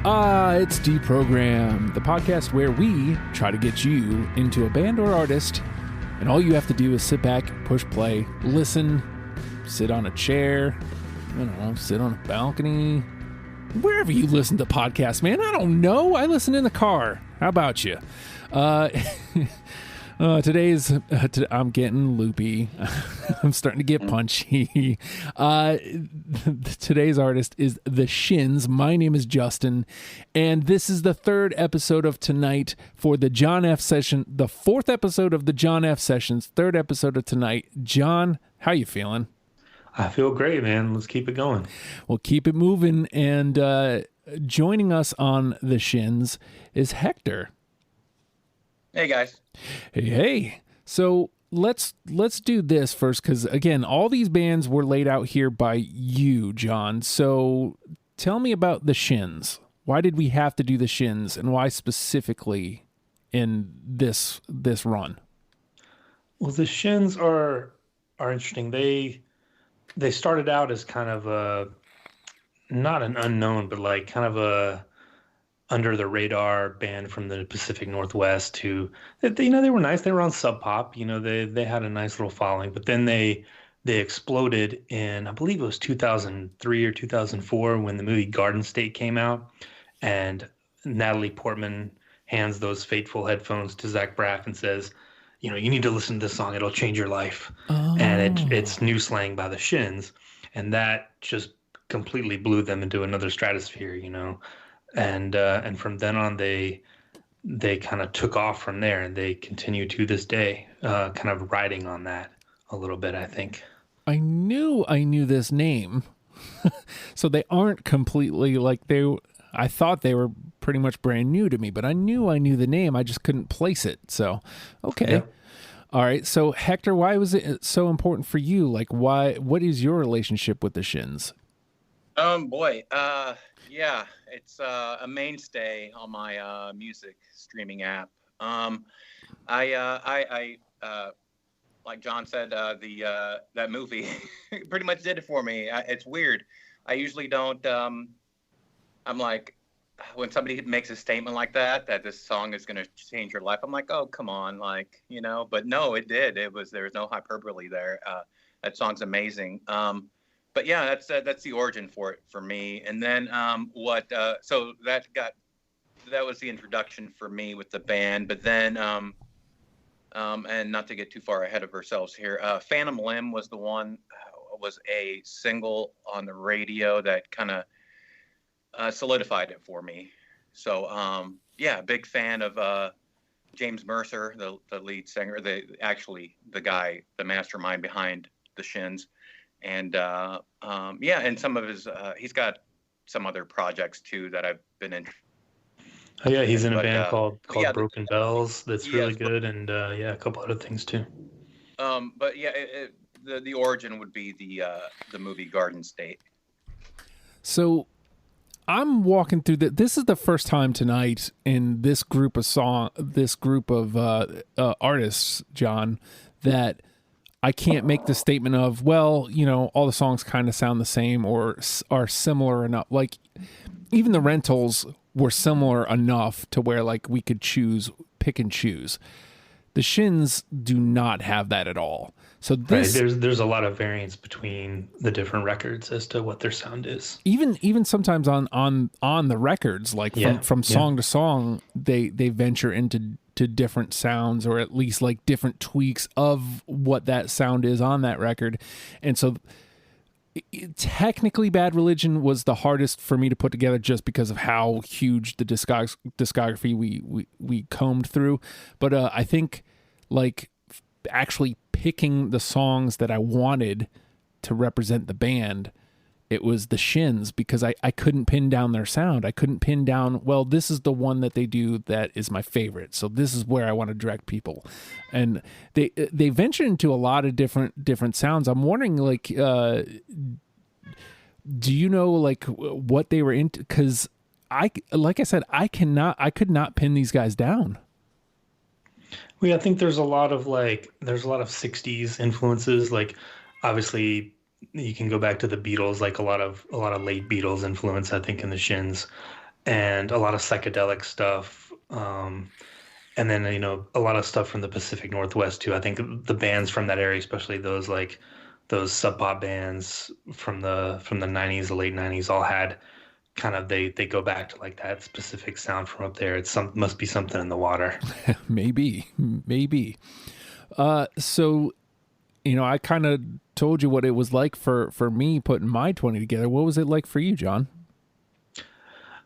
It's Deprogram, the podcast where we try to get you into a band or artist, and all you have to do is sit back, push play, listen, sit on a chair, I don't know, sit on a balcony, wherever you listen to podcasts, man. I don't know. I listen in the car. How about you? I'm getting loopy. I'm starting to get punchy. Today's artist is The Shins. My name is Justin, and this is the third episode of tonight for the John F. session, the fourth episode of the John F. sessions, third episode of tonight. John, how you feeling? I feel great, man. Let's keep it going. Well, keep it moving. And joining us on The Shins is Hector. Hey, guys. Hey. So let's do this first, because, again, all these bands were laid out here by you, John. So tell me about The Shins. Why did we have to do The Shins, and why specifically in this run? Well, The Shins are interesting. They started out as kind of a, not an unknown, but like kind of a under the radar band from the Pacific Northwest who, they were nice. They were on Sub Pop. They had a nice little following, but then they exploded in, I believe it was 2003 or 2004 when the movie Garden State came out, and Natalie Portman hands those fateful headphones to Zach Braff and says, you need to listen to this song. It'll change your life. Oh. And it's New Slang by The Shins. And that just completely blew them into another stratosphere, And from then on, they kind of took off from there, and they continue to this day, kind of riding on that a little bit, I think. I knew this name. So they aren't completely I thought they were pretty much brand new to me, but I knew the name. I just couldn't place it. So, okay. Yep. All right. So Hector, why was it so important for you? What is your relationship with The Shins? Yeah, it's a mainstay on my music streaming app. I like John said, that movie pretty much did it for me. It's weird. I usually don't. I'm like, when somebody makes a statement like that this song is going to change your life, I'm like, oh, come on, but no, it did. There was no hyperbole there. That song's amazing. But yeah, that's the origin for it for me. And then so that was the introduction for me with the band. But then and not to get too far ahead of ourselves here, Phantom Limb was the one, was a single on the radio that kind of solidified it for me. So yeah, big fan of James Mercer, the lead singer, the mastermind behind The Shins. And and some of his he's got some other projects too that I've been in. Oh yeah, he's in a band called Broken Bells that's really good, and a couple other things too. But yeah, the origin would be the movie Garden State. So I'm walking through this is the first time tonight in this group of artists, John, that I can't make the statement of, well, all the songs kind of sound the same or are similar enough. Like, even the Rentals were similar enough to where, we could pick and choose. The Shins do not have that at all. So this, right. There's a lot of variance between the different records as to what their sound is. Even sometimes on the records, from song to song, they venture into different sounds, or at least different tweaks of what that sound is on that record. And so technically Bad Religion was the hardest for me to put together just because of how huge the discography we combed through. But I think actually picking the songs that I wanted to represent the band, it was The Shins, because I couldn't pin down their sound. I couldn't pin down, well, this is the one that they do that is my favorite, so this is where I want to direct people. And they venture into a lot of different sounds. I'm wondering, do you know what they were into? Because I could not pin these guys down. Well, I think there's a lot of 60s influences. Obviously you can go back to the Beatles, a lot of late Beatles influence, I think, in the Shins. and a lot of psychedelic stuff. And then, a lot of stuff from the Pacific Northwest too. I think the bands from that area, especially those like those sub pop bands from the 90s, the late 90s, all had kind of they go back to like that specific sound from up there. It's must be something in the water. Maybe. So, I kind of told you what it was like for me putting my 20 together. What was it like for you, John?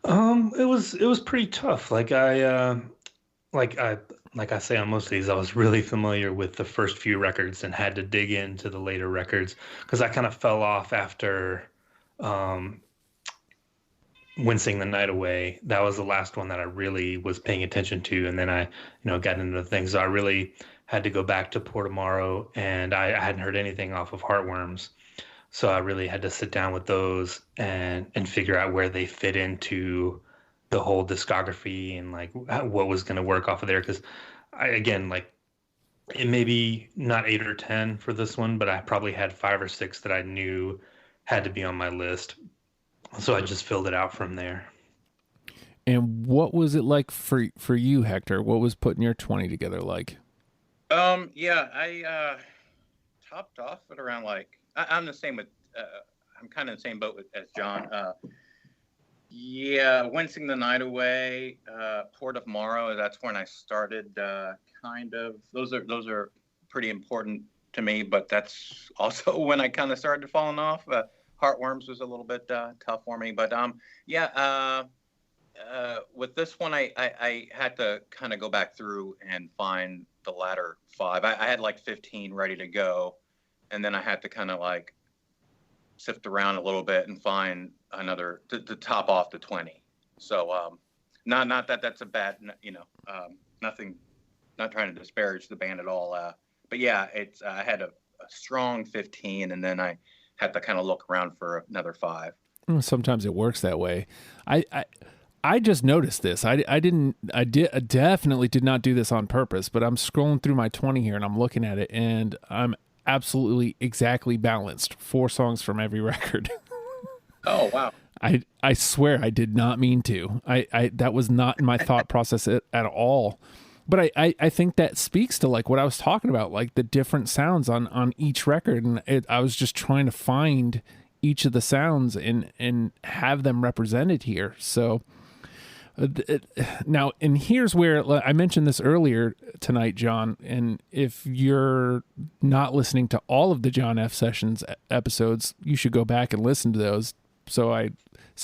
It was pretty tough. Like I like I say on most of these, I was really familiar with the first few records and had to dig into the later records because I kind of fell off after um, Wincing the Night Away. That was the last one that I really was paying attention to, and then I, got into the things. So I really had to go back to Portomaro, and I hadn't heard anything off of Heartworms. So I really had to sit down with those and figure out where they fit into the whole discography and like what was going to work off of there. Because I again like it may be not 8 or 10 for this one, but I probably had 5 or 6 that I knew had to be on my list. So I just filled it out from there. And what was it like for you, Hector? What was putting your 20 together like? Yeah, I topped off at around like I'm the same with I'm kind of the same boat as John. Yeah, Wincing the Night Away, Port of Morrow. That's when I started. Kind of those are pretty important to me, but that's also when I kind of started falling off. Heartworms was a little bit tough for me, but yeah. With this one, I had to kind of go back through and find the latter 5. I had like 15 ready to go, and then I had to kind of like sift around a little bit and find another to top off the 20. So not that that's a bad, nothing, not trying to disparage the band at all. But yeah, it's I had a strong 15, and then I had to kind of look around for another 5. Sometimes it works that way. I just noticed this. I definitely did not do this on purpose, but I'm scrolling through my 20 here and I'm looking at it and I'm absolutely exactly balanced. 4 songs from every record. Oh, wow. I swear I did not mean to. I that was not in my thought process at all. But I think that speaks to like what I was talking about, like the different sounds on each record. And I was just trying to find each of the sounds and have them represented here. So now, and here's where I mentioned this earlier tonight, John, and if you're not listening to all of the John F. Sessions episodes, you should go back and listen to those. So I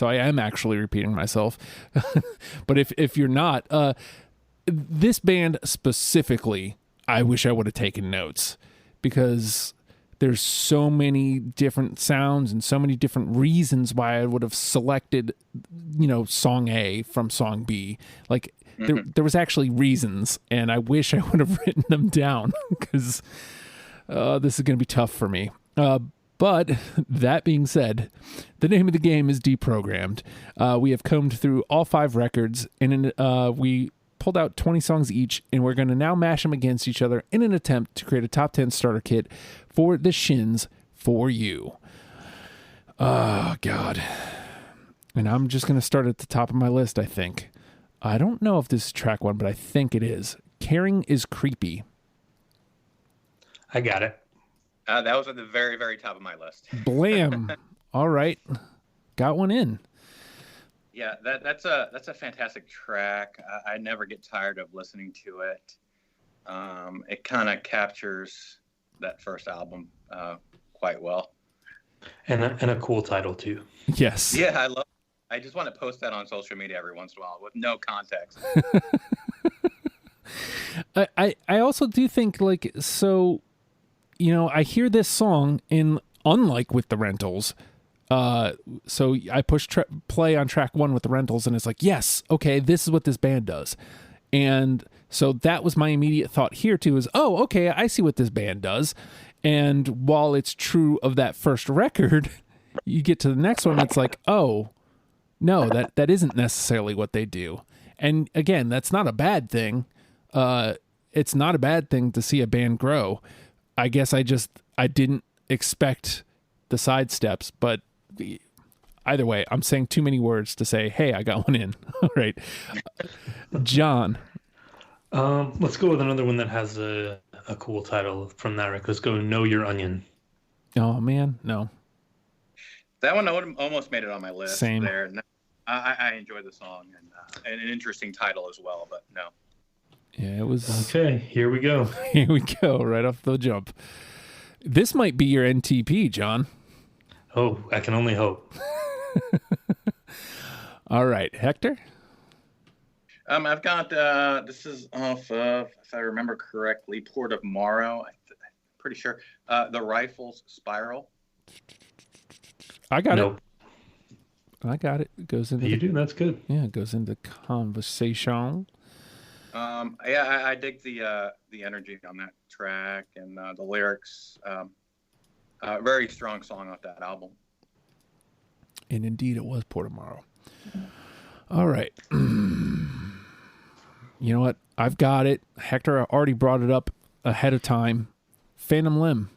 am actually repeating myself. But if you're not, this band specifically, I wish I would have taken notes because there's so many different sounds and so many different reasons why I would have selected, song A from song B. Like there was actually reasons, and I wish I would have written them down because this is going to be tough for me. But that being said, the name of the game is Deprogrammed. We have combed through all 5 records, and we pulled out 20 songs each, and we're going to now mash them against each other in an attempt to create a top 10 starter kit for the Shins for you. Oh, God. And I'm just going to start at the top of my list, I think. I don't know if this is track 1, but I think it is. Caring is Creepy. I got it. That was at the very, very top of my list. Blam. All right. Got one in. Yeah, that's a fantastic track. I never get tired of listening to it. It kind of captures that first album quite well. And a cool title too. Yes. Yeah, I just want to post that on social media every once in a while with no context. I also do think like, so, I hear this song in, unlike with the Rentals, so I push play on track 1 with the Rentals and it's like, yes, okay, this is what this band does. And so that was my immediate thought here too is, oh, okay, I see what this band does. And while it's true of that first record, you get to the next one, it's like, oh, no, that isn't necessarily what they do. And again, that's not a bad thing. It's not a bad thing to see a band grow. I guess I didn't expect the side steps, but Either way, I'm saying too many words to say, hey, I got one in. All right. John. Let's go with another one that has a cool title from that record. Let's go Know Your Onion. Oh, man. No. That one almost made it on my list. Same. There. No, I enjoy the song and an interesting title as well, but no. Yeah, it was. Okay, here we go. Here we go, right off the jump. This might be your NTP, John. Oh, I can only hope. All right, Hector? I've got, this is off of, if I remember correctly, Port of Morrow. I'm pretty sure. The Rifles Spiral. I got Nope. it. I got it. It goes into You do? That's good. Yeah, it goes into conversation. Yeah, I dig the energy on that track and the lyrics. Very strong song off that album. And indeed, it was Port of Morrow. All right. You know what? I've got it. Hector already brought it up ahead of time. Phantom Limb.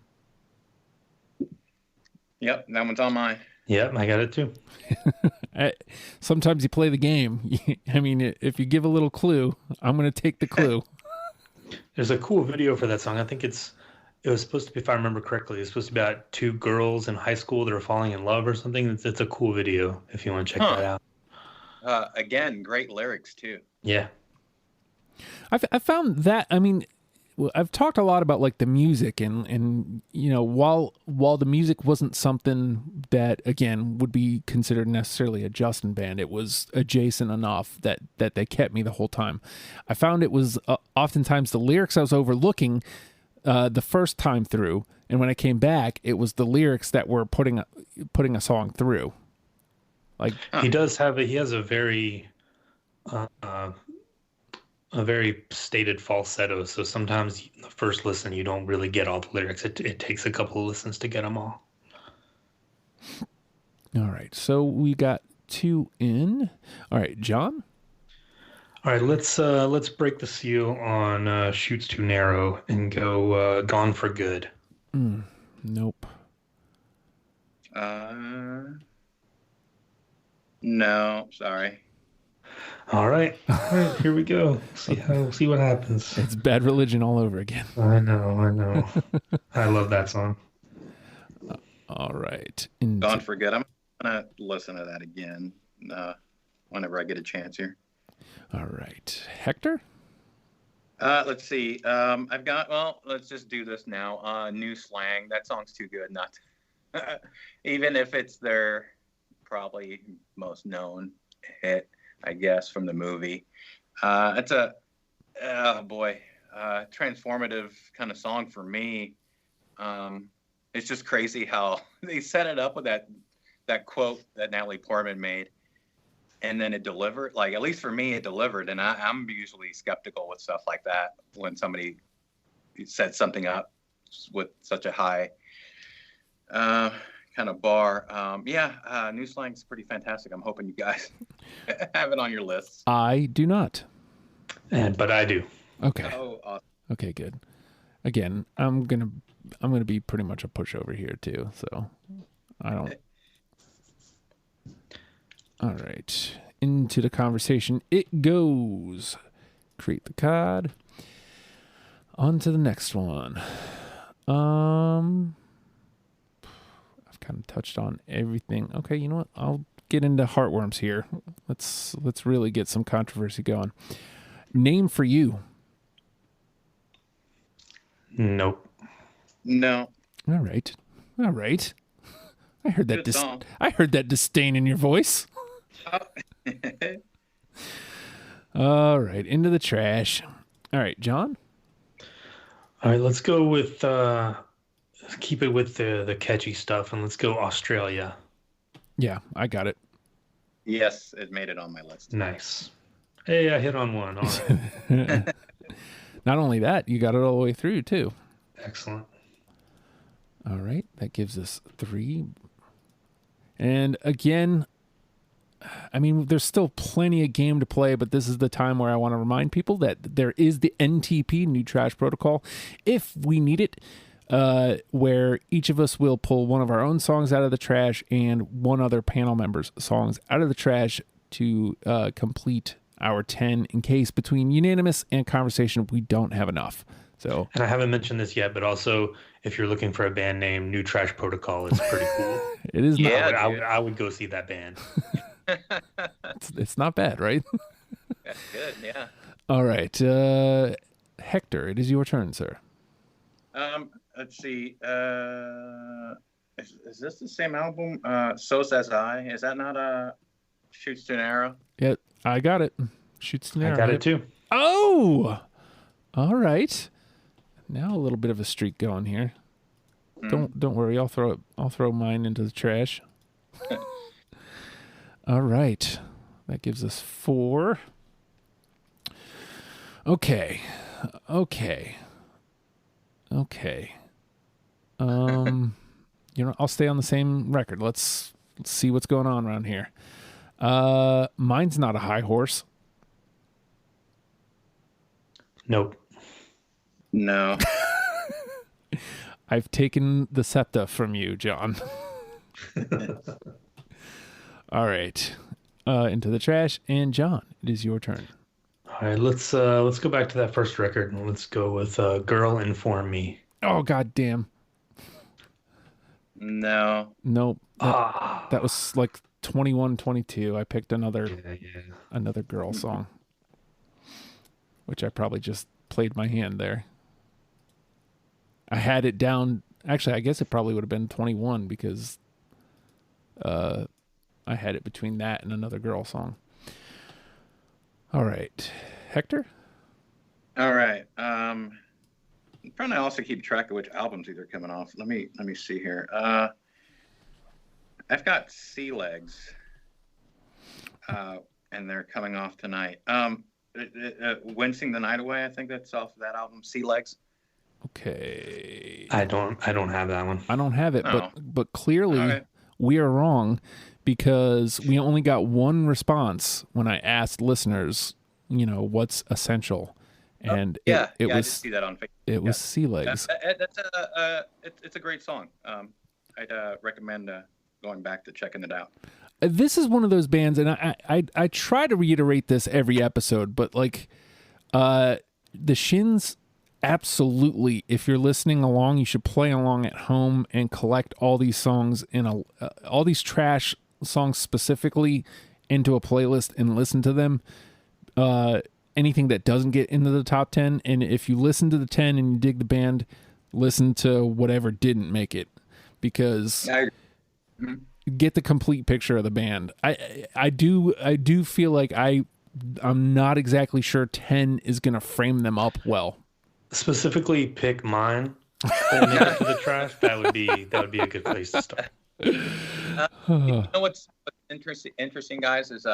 Yep, that one's on mine. Yep, I got it too. Sometimes you play the game. I mean, if you give a little clue, I'm going to take the clue. There's a cool video for that song. I think it was supposed to be, if I remember correctly, it's supposed to be about two girls in high school that are falling in love or something. It's a cool video if you want to check that out. Again, great lyrics too. Yeah. I found that, I mean, I've talked a lot about like the music and you know, while the music wasn't something that again would be considered necessarily a Justin band, it was adjacent enough that they kept me the whole time. I found it was oftentimes the lyrics I was overlooking the first time through, and when I came back, it was the lyrics that were putting a song through. Like he has a very stated falsetto, so sometimes the first listen you don't really get all the lyrics. It takes a couple of listens to get them all. All right, so we got 2 in. All right, John. All right, let's break the seal on Shoots Too Narrow and go Gone for Good. Nope. No, sorry. All right, here we go. See what happens. It's Bad Religion all over again. I know. I love that song. All right. Gone for Good. I'm gonna listen to that again whenever I get a chance here. All right, Hector. Let's see. I've got. Well, let's just do this now. New Slang. That song's too good not to, even if it's their probably most known hit, I guess, from the movie. It's a transformative kind of song for me. It's just crazy how they set it up with that quote that Natalie Portman made, and then it delivered. Like, at least for me, it delivered. And I'm usually skeptical with stuff like that when somebody sets something up with such a high kind of bar. New Slang's pretty fantastic. I'm hoping you guys have it on your list. I do not. But I do. Okay. Oh, awesome. Okay, good. Again, I'm gonna be pretty much a pushover here too. So I don't. All right, into the conversation it goes. Create the card. On to the next one. I've kind of touched on everything. Okay, you know what? I'll get into heartworms here. Let's really get some controversy going. Name for You. Nope. No. All right. I heard that. Good song. I heard that disdain in your voice. All right, into the trash. All right, John. All right, let's go with keep it with the catchy stuff, and let's go Australia. Yeah, I got it. Yes, it made it on my list. Nice. Hey, I hit on one. All right. Not only that, you got it all the way through too. Excellent. All right, that gives us 3. And again, I mean, there's still plenty of game to play, but this is the time where I want to remind people that there is the NTP, New Trash Protocol, if we need it. where each of us will pull one of our own songs out of the trash and one other panel member's songs out of the trash to complete our 10 in case between unanimous and conversation we don't have enough. So, and I haven't mentioned this yet, but also if you're looking for a band name, New Trash Protocol is pretty cool. It is. Yeah, I would go see that band. It's not bad, right? That's good. Yeah. All right, Hector, it is your turn, sir. Let's see. Is this the same album? So Says I. Is that not Shoots to an Arrow? Yeah, I got it. Shoots to an arrow. I got it too. Oh, all right. Now a little bit of a streak going here. Don't worry. I'll throw mine into the trash. All right. That gives us 4. Okay. I'll stay on the same record. Let's see what's going on around here. Mine's not a high horse. Nope. No. I've taken the SEPTA from you, John. All right. Into the trash. And John, it is your turn. All right, let's go back to that first record and let's go with Girl Inform Me. Oh, God damn. No. Nope. That was like 21, 22. I picked another girl song, which I probably just played my hand there. I had it down. Actually, I guess it probably would have been 21 because I had it between that and another girl song. All right. Hector? All right. I'm trying to also keep track of which albums these are coming off. Let me see here. I've got Sea Legs, and they're coming off tonight. Wincing the Night Away, I think that's off of that album, Sea Legs. Okay. I don't have that one. I don't have it, Oh. but clearly we are wrong because we only got one response when I asked listeners, what's essential. And I it did was see that on Facebook. it was Sea Legs. It's a great song. I'd recommend going back to checking it out. This is one of those bands, and I try to reiterate this every episode, but the Shins, absolutely, if you're listening along, you should play along at home and collect all these songs all these trash songs specifically into a playlist and listen to them. Anything that doesn't get into the top 10, and if you listen to the 10 and you dig the band, listen to whatever didn't make it, because get the complete picture of the band. I do feel like I'm not exactly sure 10 is going to frame them up well. Specifically pick mine and make it to the trash. That would be a good place to start. You know what's interesting, guys, is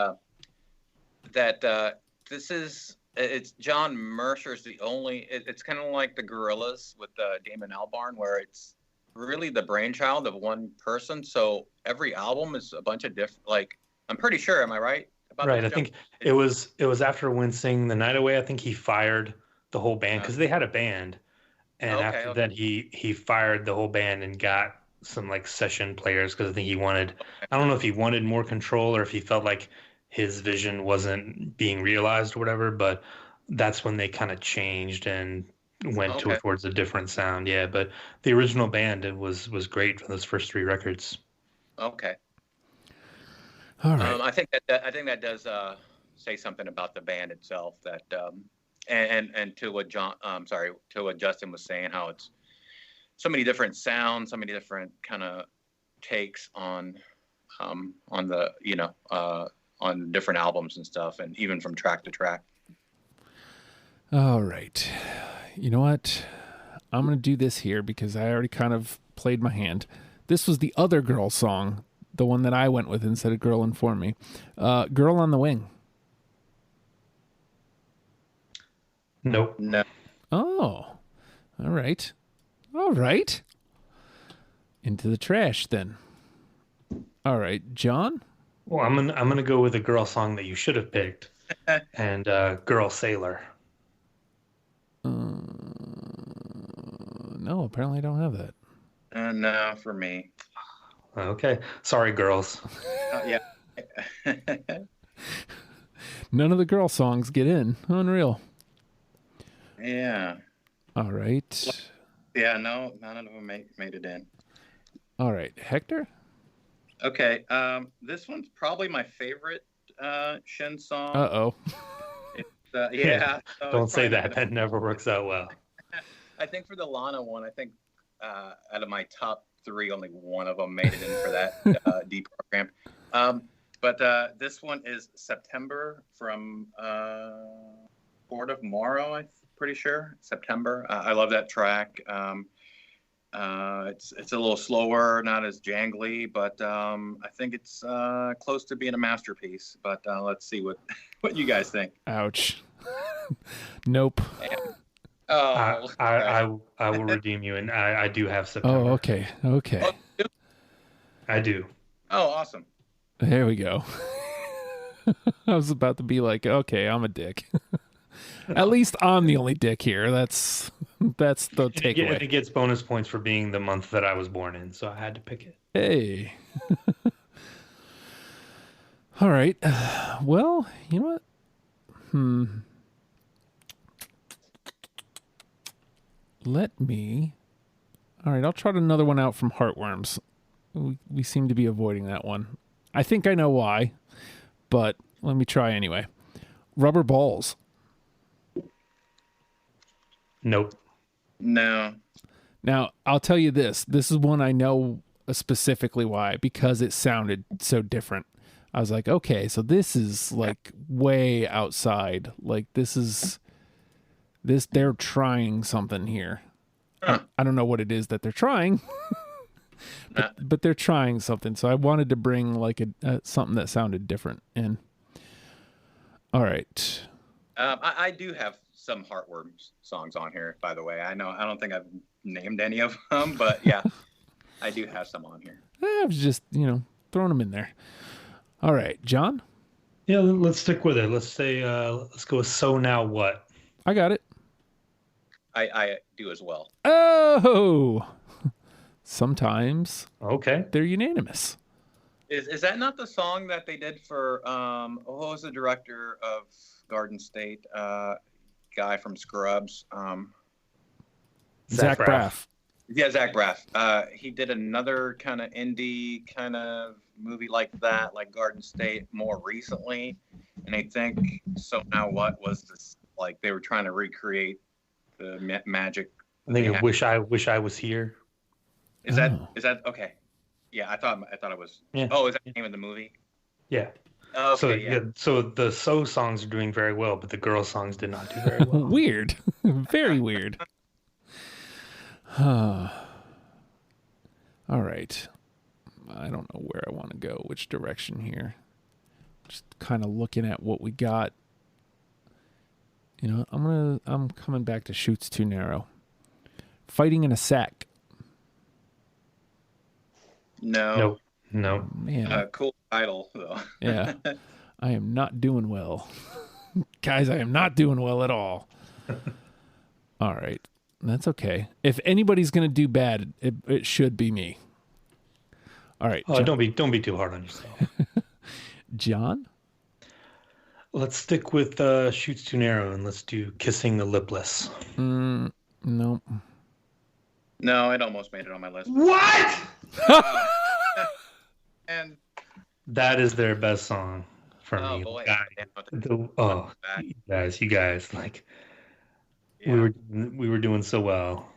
that it's John Mercer's the only. It's kind of like the Gorillaz with Damon Albarn, where it's really the brainchild of one person. So every album is a bunch of different. Like, I'm pretty sure. Am I right? About Right. this, I think it was after Wincing the Night Away. I think he fired the whole band because they had a band, and after that he fired the whole band and got some session players because I think he wanted. I don't know if he wanted more control or if he felt like his vision wasn't being realized or whatever, but that's when they kind of changed and went towards a different sound. Yeah, but the original band was great for those first 3 records. Okay. All right. I think that does say something about the band itself. That and to what to what Justin was saying, how it's so many different sounds, so many different kind of takes on the on different albums and stuff, and even from track to track. All right. You know what? I'm going to do this here because I already kind of played my hand. This was the other girl song, the one that I went with instead of Girl Inform Me. Girl on the Wing. Nope. No. Oh. All right. All right. Into the trash then. All right, John? Well, I'm gonna go with a girl song that you should have picked, and Girl Sailor. No, apparently I don't have that. No, for me. Okay. Sorry, girls. Yeah. None of the girl songs get in. Unreal. Yeah. All right. Yeah, no, none of them made it in. All right. Hector? Okay. This one's probably my favorite Shin song. Uh-oh. Yeah. So Don't it's say probably that. That never works out well. I think for the Lana one, I think out of my top 3, only one of them made it in for that deprogram. But this one is September from Port of Morrow, I'm pretty sure. September. I love that track. It's a little slower, not as jangly, but I think it's close to being a masterpiece. But let's see what you guys think. Ouch. Nope. Oh, I will redeem you, and I do have September. Oh, okay. Okay. I do. Oh, awesome. There we go. I was about to be like, okay, I'm a dick. At least I'm the only dick here. That's the takeaway. It gets bonus points for being the month that I was born in, so I had to pick it. Hey. All right. Well, you know what? Let me. All right, I'll trot another one out from Heartworms. We seem to be avoiding that one. I think I know why, but let me try anyway. Rubber Balls. Nope. No. Now, I'll tell you this. This is one I know specifically why, because it sounded so different. I was like, okay, so this is like way outside. Like they're trying something here. Huh. I don't know what it is that they're trying, but they're trying something. So I wanted to bring like something that sounded different in. All right. I do have some Heartworms songs on here, by the way. I don't think I've named any of them, but yeah, I do have some on here. I was just, throwing them in there. All right, John? Yeah, let's stick with it. Let's say, let's go with So Now What? I got it. I do as well. Oh! Sometimes Okay. they're unanimous. Is that not the song that they did for, what was the director of Garden State? Guy from Scrubs. Zach Braff. Yeah, Zach Braff. He did another kind of indie kind of movie like that, like Garden State, more recently. And I think So Now What was this? Like they were trying to recreate the magic. I think Wish I Was Here. Is that okay? Yeah, I thought it was. Yeah. Oh, is that the name of the movie? Yeah. Okay, So yeah. so the So songs are doing very well, but the girl songs did not do very well. Weird. Very weird. All right. I don't know where I want to go, which direction here. Just kind of looking at what we got. I'm coming back to Shoots Too Narrow. Fighting in a Sack. No. No. Man. Cool title though. Yeah. I am not doing well. Guys, I am not doing well at all. All right. That's okay. If anybody's going to do bad, it should be me. All right. Oh, don't be too hard on yourself. John? Let's stick with Shoots Too Narrow and let's do Kissing the Lipless. Nope. No, it almost made it on my list. What? And that is their best song for oh me. boy, you guys, like yeah. we were doing so well.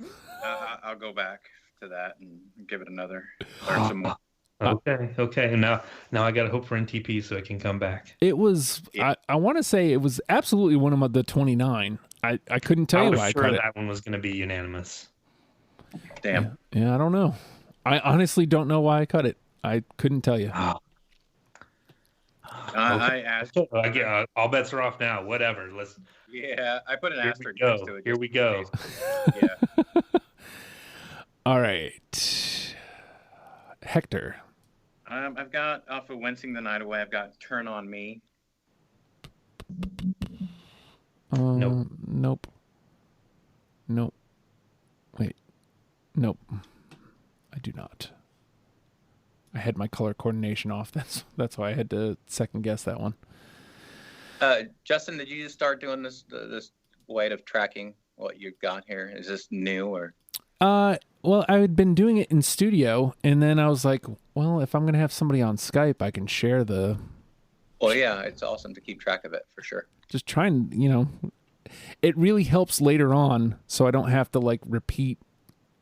I'll go back to that and give it another. Learn some more. Okay. Now I got to hope for NTP so I can come back. It was, I want to say it was absolutely one of the 29. I couldn't tell you why I cut it. That one was going to be unanimous. Damn. Yeah, I don't know. I honestly don't know why I cut it. I couldn't tell you. I asked. All bets are off now. Whatever. Yeah, I put an asterisk next to it. Here we go. Yeah. All right. Hector. I've got off of Wincing the Night Away. I've got Turn on Me. Nope. Nope. Wait. Nope, I do not. I had my color coordination off. That's why I had to second guess that one. Justin, did you just start doing this way of tracking what you've got here? Is this new or? Well, I had been doing it in studio, and then I was like, well, if I'm gonna have somebody on Skype, I can share the. Well, yeah, it's awesome to keep track of it for sure. Just try and, it really helps later on, so I don't have to like repeat,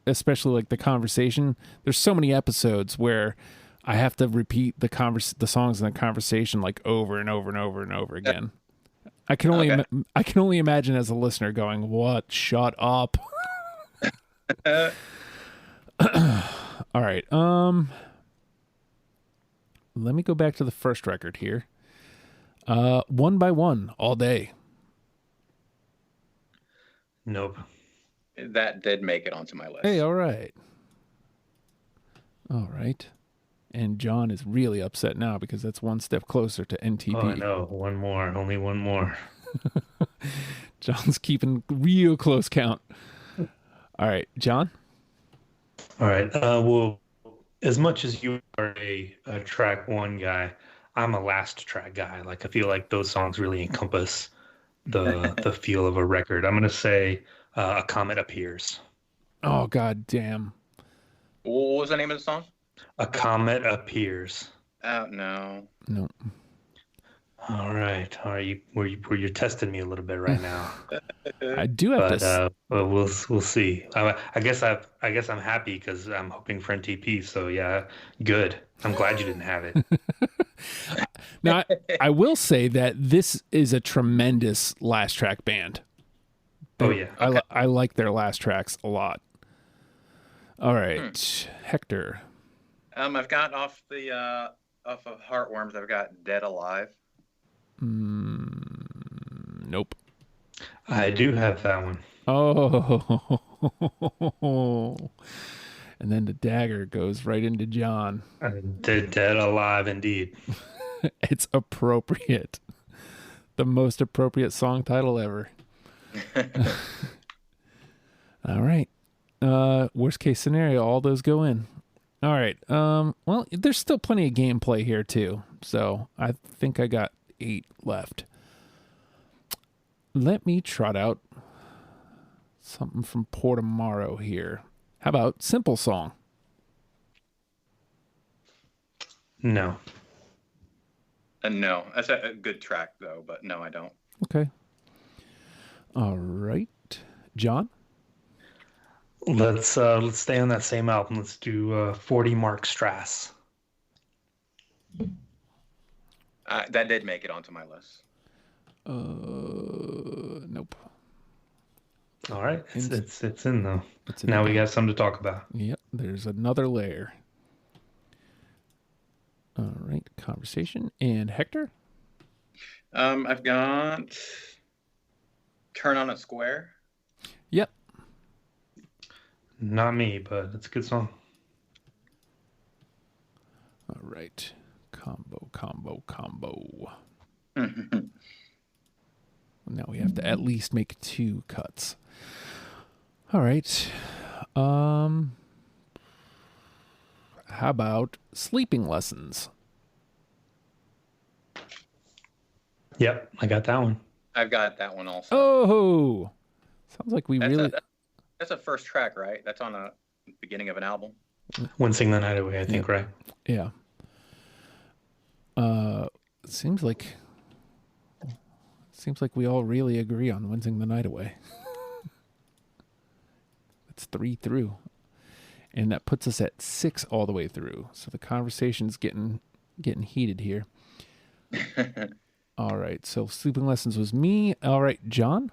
especially like the conversation. There's so many episodes where I have to repeat the songs in the conversation like over and over and over and over again. I can only imagine as a listener going, "What? Shut up." All right. Let me go back to the first record here. One by One, All Day. Nope. That did make it onto my list. Hey, all right. All right. And John is really upset now because that's one step closer to NTP. Oh, no. One more. Only one more. John's keeping real close count. All right, John? All right. Well, as much as you are a track one guy, I'm a last track guy. Like, I feel like those songs really encompass the feel of a record. I'm going to say A Comet Appears. Oh, god damn. What was the name of the song? A Comet Appears. Oh, no. No. All right. You're testing me a little bit right now. I do have this. But we'll see. I guess I'm happy because I'm hoping for NTP. So yeah, good. I'm glad you didn't have it. Now, I will say that this is a tremendous last track band. Oh yeah, okay. I like their last tracks a lot. All right, Hector. I've got off of Heartworms. I've got Dead Alive. Nope. I do have that one. Oh. And then the dagger goes right into John. Dead Alive, indeed. It's appropriate. The most appropriate song title ever. All right. Worst case scenario, all those go in. All right. Well, there's still plenty of gameplay here too. So I think I got 8 left. Let me trot out something from Portomaro here. How about Simple Song? No. No. That's a good track though, but no, I don't. Okay. All right. John? Let's stay on that same album. Let's do 40 Mark Strass. That did make it onto my list. Nope. All right, it's in though. Now we got something to talk about. Yep, there's another layer. All right, conversation. And Hector? I've got Turn on a Square. Yep. Not me, but it's a good song. All right. Combo. Now we have to at least make 2 cuts. All right. How about Sleeping Lessons? Yep, I got that one. I've got that one also. Oh, sounds like That's a first track, right? That's on a beginning of an album. Wincing the Night Away, I think, right? Yeah. Seems like we all really agree on Wincing the Night Away. That's 3 through. And that puts us at 6 all the way through. So the conversation's getting heated here. All right. So Sleeping Lessons was me. All right, John?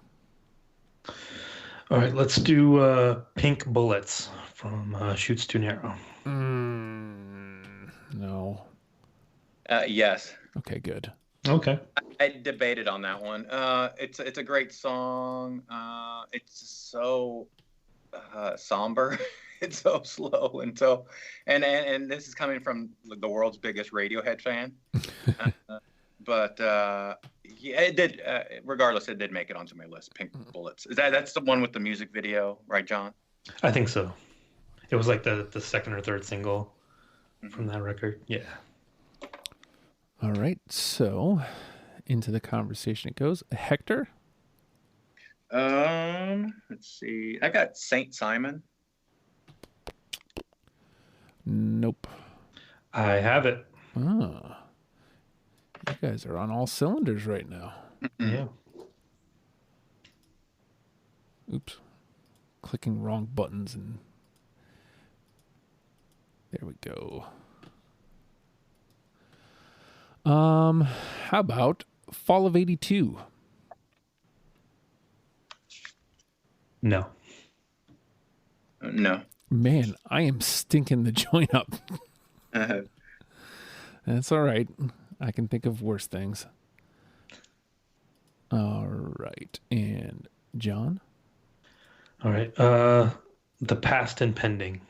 All right, let's do Pink Bullets from Shoots Too Narrow. No. Yes. Okay, good. Okay. I debated on that one. It's a great song. It's so somber. It's so slow and this is coming from the world's biggest Radiohead fan. But yeah, it did. Regardless, it did make it onto my list. Pink Bullets. That's the one with the music video, right, John? I think so. It was like the second or third single from that record. Yeah. All right, so into the conversation it goes. Hector? Let's see. I got Saint Simon. Nope. I have it. Ah, you guys are on all cylinders right now. Yeah. Oops. Clicking wrong buttons and there we go. How about Fall of 82? No. No. Man, I am stinking the joint up. That's all right. I can think of worse things. All right. And John? All right. The Past and Pending.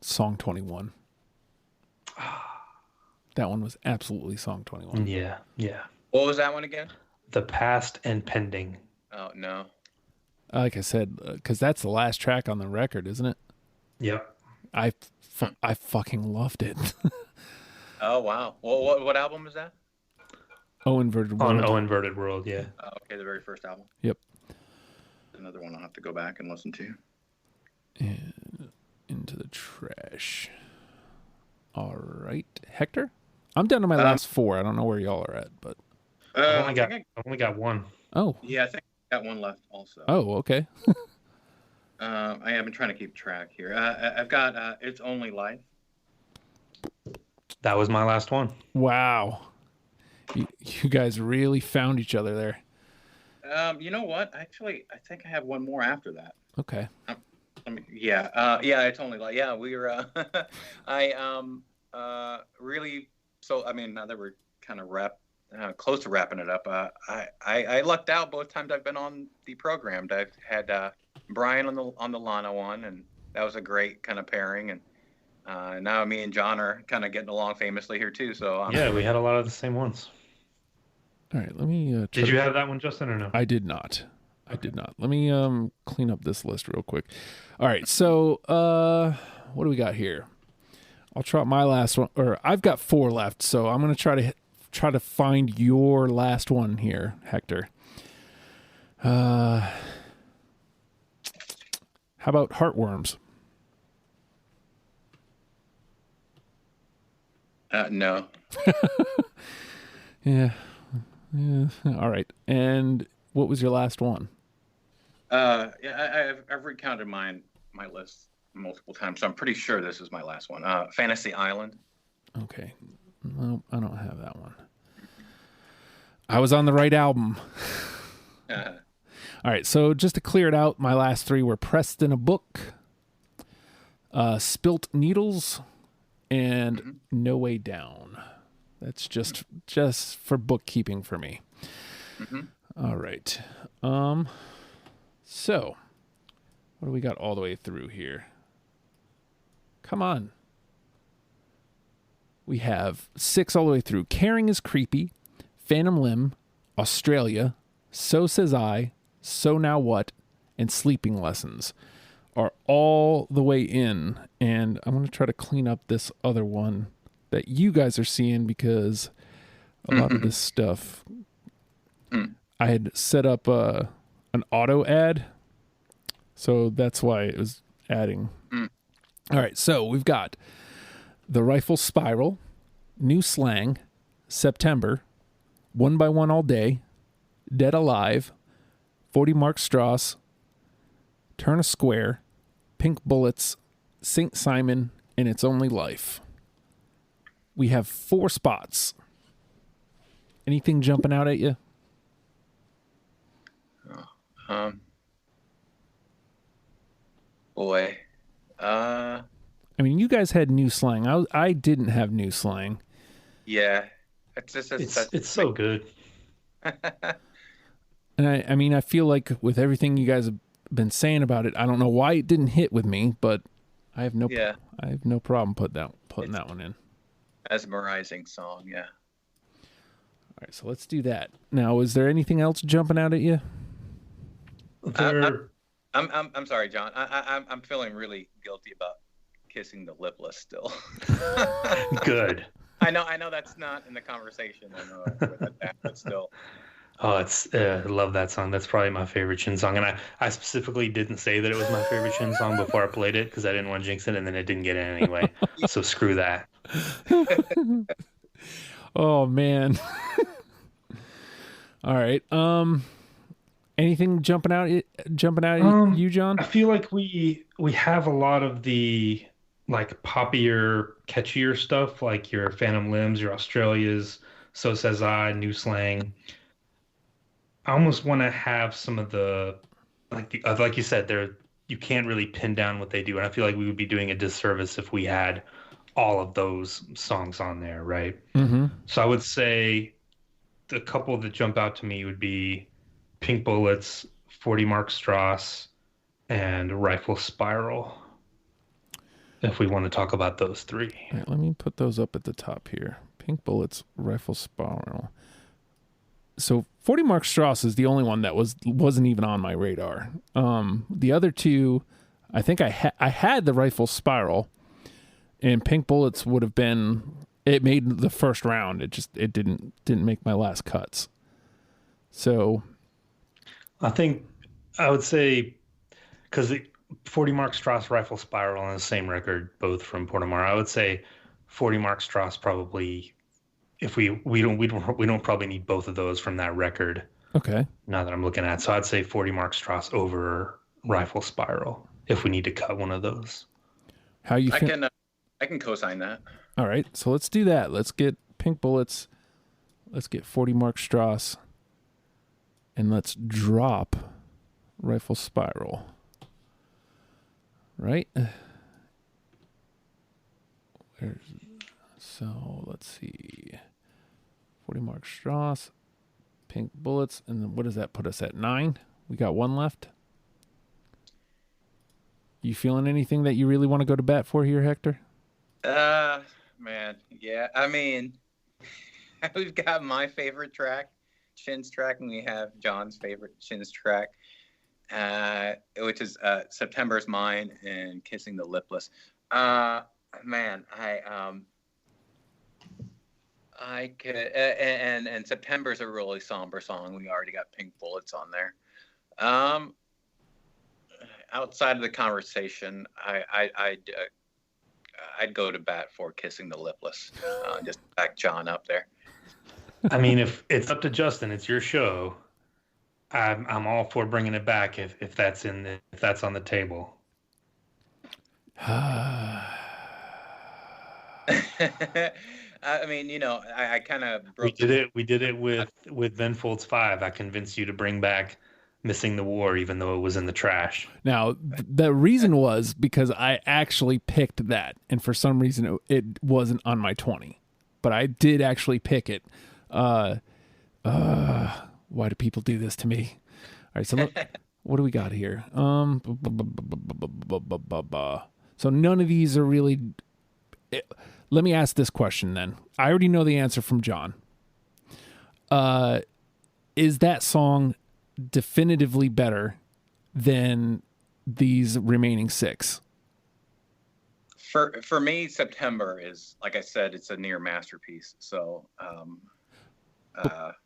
Song 21. That one was absolutely Song 21. Yeah. Yeah. What was that one again? The Past and Pending. Oh, no. Like I said, because that's the last track on the record, isn't it? Yep. I fucking loved it. Oh, wow. Well, what album was that? Oh Inverted World. On O Inverted World, yeah. Oh, okay, the very first album. Yep. Another one I'll have to go back and listen to. And into the trash. All right. Hector? I'm down to my last four. I don't know where y'all are at, but... I've only got one. Oh. Yeah, I think I got one left also. Oh, okay. I have been trying to keep track here. I've got It's Only Life. That was my last one. Wow. You guys really found each other there. You know what? Actually, I think I have one more after that. Okay. Yeah, It's Only Life. Yeah, we were. I really. So I mean, now that we're kind of close to wrapping it up, I lucked out both times I've been on the program. I've had Brian on the Lana one, and that was a great kind of pairing. And now me and John are kind of getting along famously here too. So yeah, we had a lot of the same ones. All right, let me. Did you have that one, Justin, or no? I did not. I did not. Let me clean up this list real quick. All right, so what do we got here? I'll try my last one, or I've got four left, so I'm gonna try to find your last one here, Hector. How about Heartworms? No. Yeah. All right. And what was your last one? Yeah, I've recounted my list multiple times, so I'm pretty sure this is my last one. Fantasy Island. Okay. No, I don't have that one. I was on the right album. All right. So just to clear it out, my last three were Pressed in a Book, Spilt Needles, and No Way Down. That's just for bookkeeping for me. All right. So what do we got all the way through here? Come on. We have 6 all the way through. Caring is Creepy, Phantom Limb, Australia, So Says I, So Now What, and Sleeping Lessons are all the way in. And I'm going to try to clean up this other one that you guys are seeing because a lot of this stuff I had set up an auto ad, so that's why it was adding. All right, so we've got The Rifle Spiral, New Slang, September, One by One All Day, Dead Alive, 40 Mark Strauss, Turn a Square, Pink Bullets, Saint Simon, and It's Only Life. We have 4 spots. Anything jumping out at you? Boy. I mean, you guys had New Slang. I didn't have New Slang. Yeah. It's so good. And I mean, I feel like with everything you guys have been saying about it, I don't know why it didn't hit with me, but I have no problem putting that one in. Mesmerizing song, yeah. All right, so let's do that. Now, is there anything else jumping out at you? I'm I'm sorry, John. I'm feeling really guilty about kissing the lipless still. Good. I know that's not in the conversation. I know, but still. Oh, I love that song. That's probably my favorite Shin song. And I specifically didn't say that it was my favorite Shin song before I played it because I didn't want to jinx it, and then it didn't get in anyway. So screw that. Oh man. All right. Anything jumping out at you, John? I feel like we have a lot of the like poppier, catchier stuff, like your Phantom Limbs, your Australias, So Says I, New Slang. I almost want to have some of the like you said, there you can't really pin down what they do, and I feel like we would be doing a disservice if we had all of those songs on there, right? Mm-hmm. So I would say the couple that jump out to me would be Pink Bullets, 40 Mark Strauss, and Rifle Spiral. If we want to talk about those three. All right, let me put those up at the top here. Pink Bullets, Rifle Spiral. So 40 Mark Strauss is the only one that wasn't even on my radar. The other two, I think I had the Rifle Spiral, and Pink Bullets would have been. It made the first round. It didn't make my last cuts. So, I think I would say because 40 Mark Strauss, Rifle Spiral on the same record, both from Portimar. I would say 40 Mark Strauss probably. If we don't probably need both of those from that record. Okay. Now that I'm looking at, so I'd say 40 Mark Strauss over Rifle Spiral if we need to cut one of those. How you? I can co-sign that. All right, so let's do that. Let's get Pink Bullets. Let's get 40 Mark Strauss, and let's drop Rifle Spiral. Right. So let's see. 40 Mark Strauss, Pink Bullets, and then what does that put us at? 9? We got one left. You feeling anything that you really want to go to bat for here, Hector? Man, yeah. I mean, we've got my favorite track, Shin's track, and we have John's favorite Shin's track, which is September's Mine and Kissing the Lipless. Man, I could, and September's a really somber song. We already got Pink Bullets on there. Outside of the conversation, I'd go to bat for Kissing the Lipless. Just back John up there. I mean, if it's up to Justin, it's your show. I'm all for bringing it back if that's on the table. I mean, I kind of broke. We did it with Ben Folds 5. I convinced you to bring back Missing the War, even though it was in the trash. Now, the reason was because I actually picked that, and for some reason it wasn't on my 20, but I did actually pick it. Why do people do this to me? All right, so what do we got here? So none of these are really. Let me ask this question then. I already know the answer from John. Is that song definitively better than these remaining 6? For me, September is, like I said, it's a near masterpiece. So,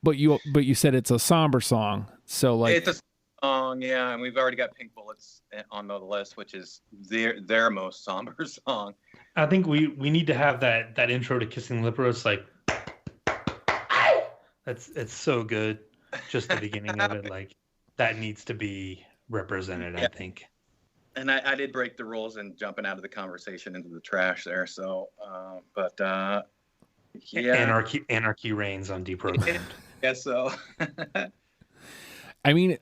but you said it's a somber song. So like it's a song, yeah, and we've already got Pink Bullets on the list, which is their most somber song. I think we need to have that intro to Kissing the Lipless, like it's so good. Just the beginning of it, like that needs to be represented. Yeah. I think. And I did break the rules and jumping out of the conversation into the trash there. So, yeah, anarchy reigns on Deprogrammed. Guess so. I mean,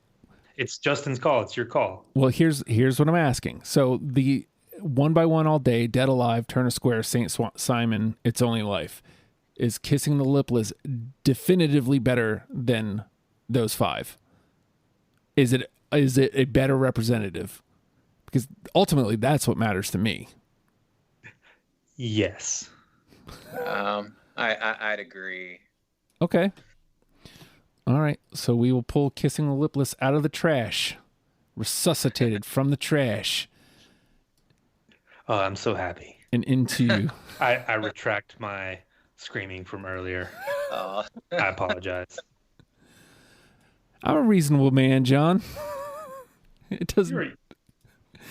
it's Justin's call. It's your call. Well, here's what I'm asking. So the One by One All Day, Dead Alive, Turn a Square, Saint Simon, It's Only Life. Is Kissing the Lipless definitively better than those 5? Is it a better representative? Because ultimately that's what matters to me. Yes. I'd agree. Okay. All right. So we will pull Kissing the Lipless out of the trash. resuscitated from the trash Oh, I'm so happy. and into. I retract my screaming from earlier. Uh, I apologize. I'm a reasonable man, John. It doesn't.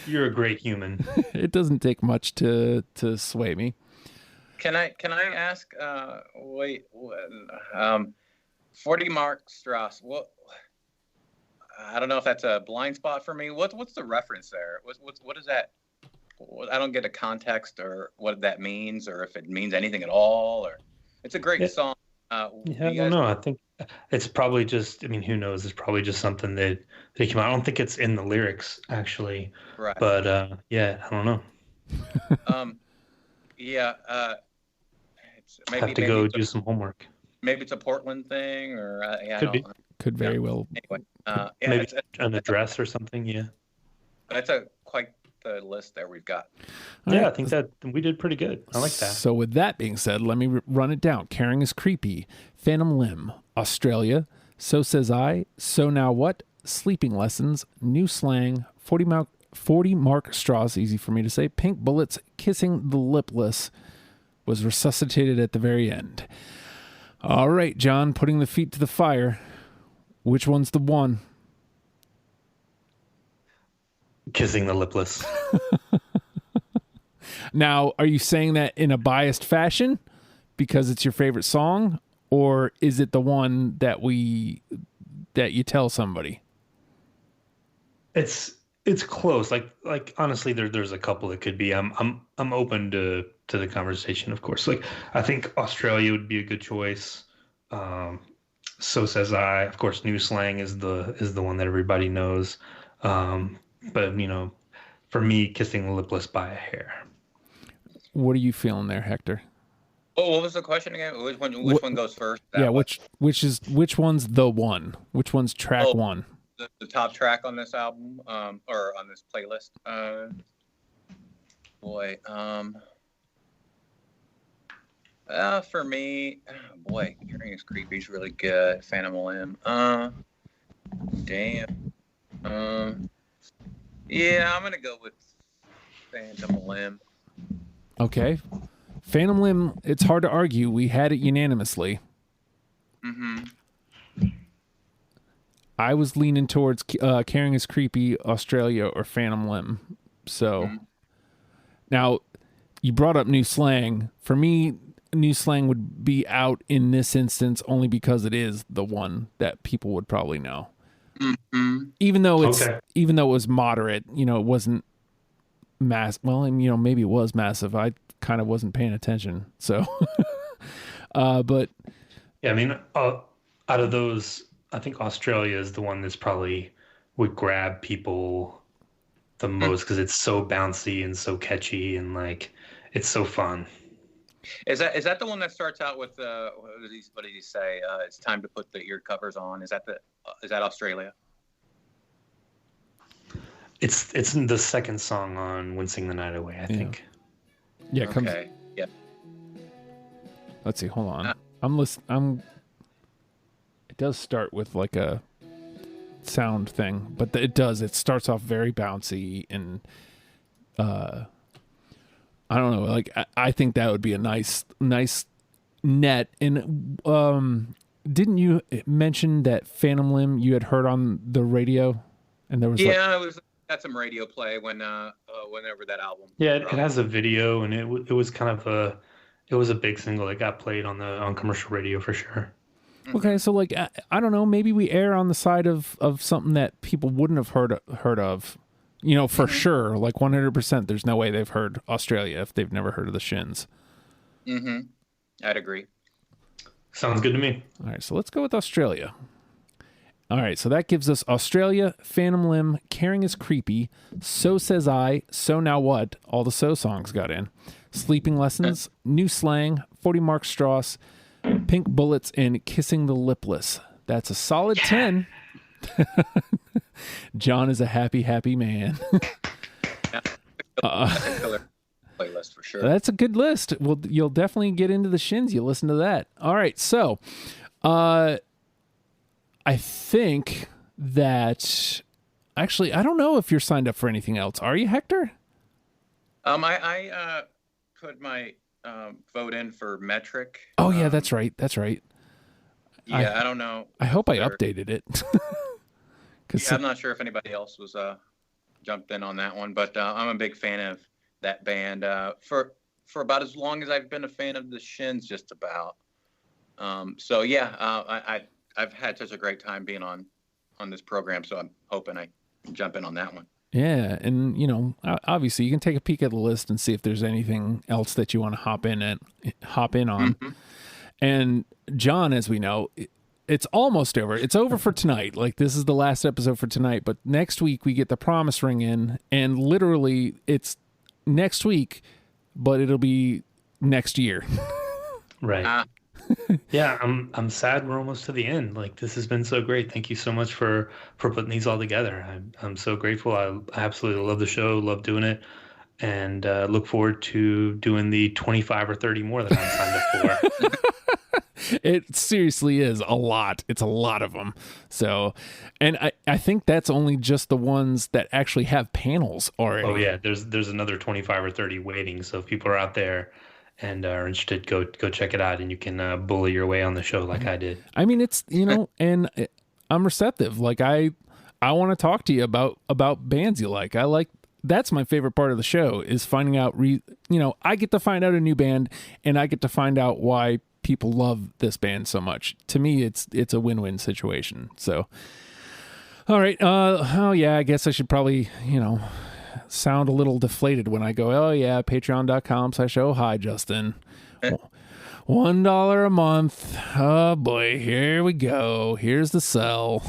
You're a great human. It doesn't take much to sway me. can I ask? 40 Mark Strauss. What? I don't know if that's a blind spot for me. What's the reference there? What is that? I don't get a context or what that means, or if it means anything at all. Or it's a great song. I don't know. I think it's probably just. I mean, who knows? It's probably just something that they came out. I don't think it's in the lyrics actually. Right. But yeah, I don't know. Yeah. It's Have to go do some homework. Maybe it's a Portland thing, or yeah, Could be. Could very well. Anyway, yeah, Maybe an address or something. Yeah. That's quite the list there we've got. Yeah, I think that we did pretty good. I like that. So with that being said, let me run it down. Caring is Creepy, Phantom Limb, Australia, So Says I, So Now What, Sleeping Lessons, New Slang, 40 Mark Straws, easy for me to say, Pink Bullets, Kissing the Lipless, was resuscitated at the very end. All right, John, putting the feet to the fire. Which one's the one? Kissing the Lipless. Now, are you saying that in a biased fashion because it's your favorite song, or is it the one that you tell somebody? It's close. Like honestly, there's a couple it could be. I'm open to the conversation, of course. Like I think Australia would be a good choice. So Says I. Of course, New Slang is the one that everybody knows. But for me, Kissing the Lipless by a hair. What are you feeling there, Hector? Oh, what was the question again? Which one goes first? Yeah, which one's the one? Which one's track one? The top track on this album, or on this playlist. For me, Hearing is Creepy is really good. Phantom Limb. Damn. Yeah, I'm gonna go with Phantom Limb. Okay. Phantom Limb, it's hard to argue. We had it unanimously. Mm-hmm. I was leaning towards Caring is Creepy, Australia, or Phantom Limb. So now you brought up New Slang. For me, New Slang would be out in this instance only because it is the one that people would probably know. Mm-hmm. Even though it was moderate, it wasn't mass. Well, maybe it was massive. I kind of wasn't paying attention. So, but yeah, I mean, out of those, I think Australia is the one that's probably would grab people the most because it's so bouncy and so catchy and like it's so fun. Is that the one that starts out with what did he say? It's time to put the ear covers on. Is that Australia? It's the second song on Wincing the Night Away, I think. Yeah, okay. Yeah. Let's see. Hold on. I'm listening. It does start with like a sound thing, but it does. It starts off very bouncy and I don't know. Like I think that would be a nice net. And didn't you mention that Phantom Limb you had heard on the radio? And there was it had some radio play whenever that album. Yeah, it has a video, and it was kind of a big single that got played on commercial radio for sure. Okay, so like I don't know, maybe we err on the side of something that people wouldn't have heard of. For sure, like 100%, there's no way they've heard Australia if they've never heard of the Shins. Mm-hmm. I'd agree. Sounds good to me. All right, so let's go with Australia. All right, so that gives us Australia, Phantom Limb, Caring is Creepy, So Says I, So Now What, all the So songs got in, Sleeping Lessons, New Slang, 40 Mark Strauss, Pink Bullets, and Kissing the Lipless. That's a solid 10. John is a happy man. Playlist for sure. That's a good list. Well, you'll definitely get into the Shins. You listen to that. All right, so I think that Actually, I don't know if you're signed up for anything else. Are you, Hector? I put my vote in for Metric. Oh yeah, that's right. That's right. Yeah, I don't know. I hope I updated it. Yeah, I'm not sure if anybody else was jumped in on that one, but I'm a big fan of that band for about as long as I've been a fan of the Shins, just about. So yeah, I've had such a great time being on this program, so I'm hoping I can jump in on that one. Yeah, and you know, obviously, you can take a peek at the list and see if there's anything else that you want to hop in on. Mm-hmm. And John, as we know, it's almost over. It's over for tonight. Like, this is the last episode for tonight. But next week we get the promise ring in, and literally it's next week, but it'll be next year. Right. Yeah, I'm sad we're almost to the end. Like, this has been so great. Thank you so much for putting these all together. I'm so grateful. I absolutely love the show, love doing it, and look forward to doing the 25 or 30 more that I'm signed up for. It seriously is a lot. It's a lot of them. So, and I think that's only just the ones that actually have panels already. Oh yeah, there's another 25 or 30 waiting. So if people are out there and are interested, go check it out, and you can bully your way on the show like I did. I mean, it's, you know, and I'm receptive. Like, I want to talk to you about bands you like. That's my favorite part of the show, is finding out, I get to find out a new band, and I get to find out why people love this band so much. To me, it's a win-win situation. So, all right. Oh yeah, I guess I should probably, sound a little deflated when I go, oh yeah, patreon.com/oh hi Justin. $1 a month. Oh boy, here we go. Here's the sell.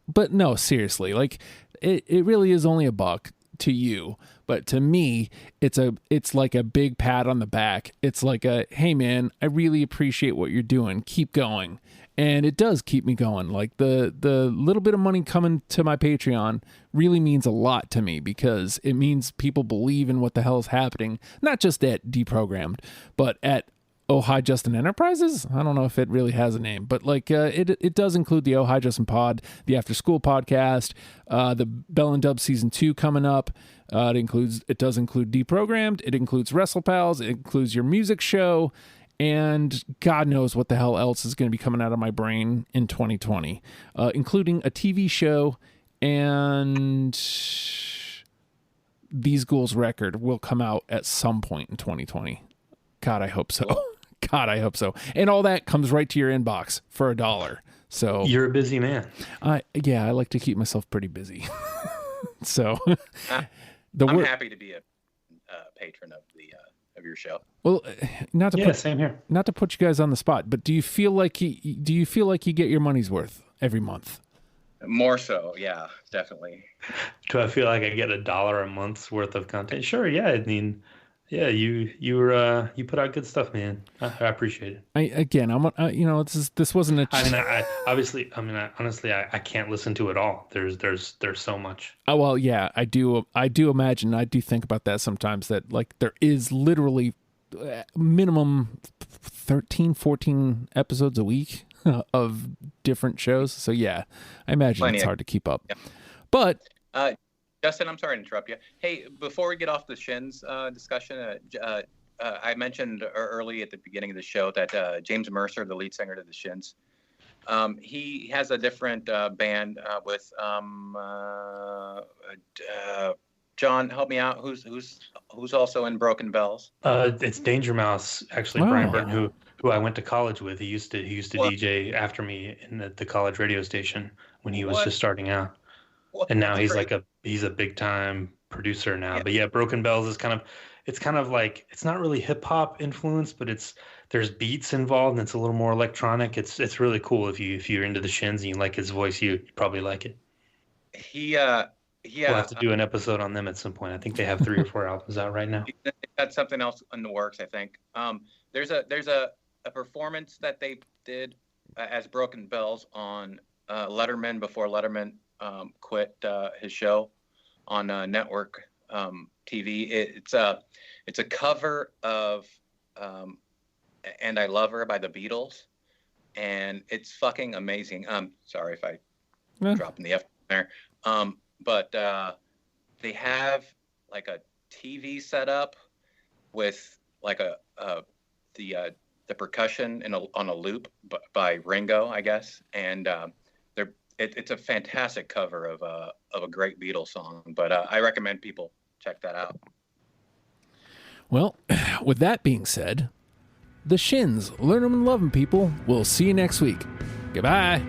But no, seriously, like it really is only $1 to you, but to me, it's like a big pat on the back. It's like a, hey man, I really appreciate what you're doing. Keep going. And it does keep me going. Like the little bit of money coming to my Patreon really means a lot to me, because it means people believe in what the hell is happening, not just at Deprogrammed, but at Oh Hi Justin Enterprises. I don't know if it really has a name, but like it does include the Oh Hi Justin Pod, the After School podcast, the Bell and Dub season 2 coming up. It does include Deprogrammed. It includes Wrestle Pals. It includes your music show. And God knows what the hell else is going to be coming out of my brain in 2020, including a TV show, and These Ghouls record will come out at some point in 2020. God, I hope so. God, I hope so. And all that comes right to your inbox for $1. So you're a busy man. I like to keep myself pretty busy. So I'm happy to be a patron of your show. Well, same here. Not to put you guys on the spot, but do you feel like you get your money's worth every month? More so, yeah, definitely. Do I feel like I get $1 a month's worth of content? Sure, yeah. I mean, yeah, you put out good stuff, man. I appreciate it. This wasn't a. Honestly, I can't listen to it all. There's so much. Oh well, yeah, I do imagine. I do think about that sometimes. That like there is literally minimum 13, 14 episodes a week of different shows. So yeah, I imagine it's hard to keep up. Yeah. But Justin, I'm sorry to interrupt you. Hey, before we get off the Shins discussion, I mentioned early at the beginning of the show that James Mercer, the lead singer to the Shins, he has a different band with John. Help me out. Who's also in Broken Bells? It's Danger Mouse, actually. Oh. Brian Burton, who I went to college with. He used to DJ after me in the college radio station when he was just starting out. And now he's he's a big time producer now. Yeah. But yeah, Broken Bells is kind of like, it's not really hip hop influenced, but there's beats involved and it's a little more electronic. It's really cool. If you're into the Shins and you like his voice, you probably like it. We'll have to do an episode on them at some point. I think they have 3 or 4 albums out right now. That's something else in the works, I think. There's a performance that they did as Broken Bells on Letterman before Letterman quit his show on network TV. It's a cover of "And I Love Her" by the Beatles, and it's fucking amazing. Sorry if I dropped in the F there. but they have like a TV setup with like the percussion on a loop by Ringo, I guess, and it's a fantastic cover of a great Beatles song. But I recommend people check that out. Well, with that being said, the Shins, learn them and love them, people. We'll see you next week. Goodbye.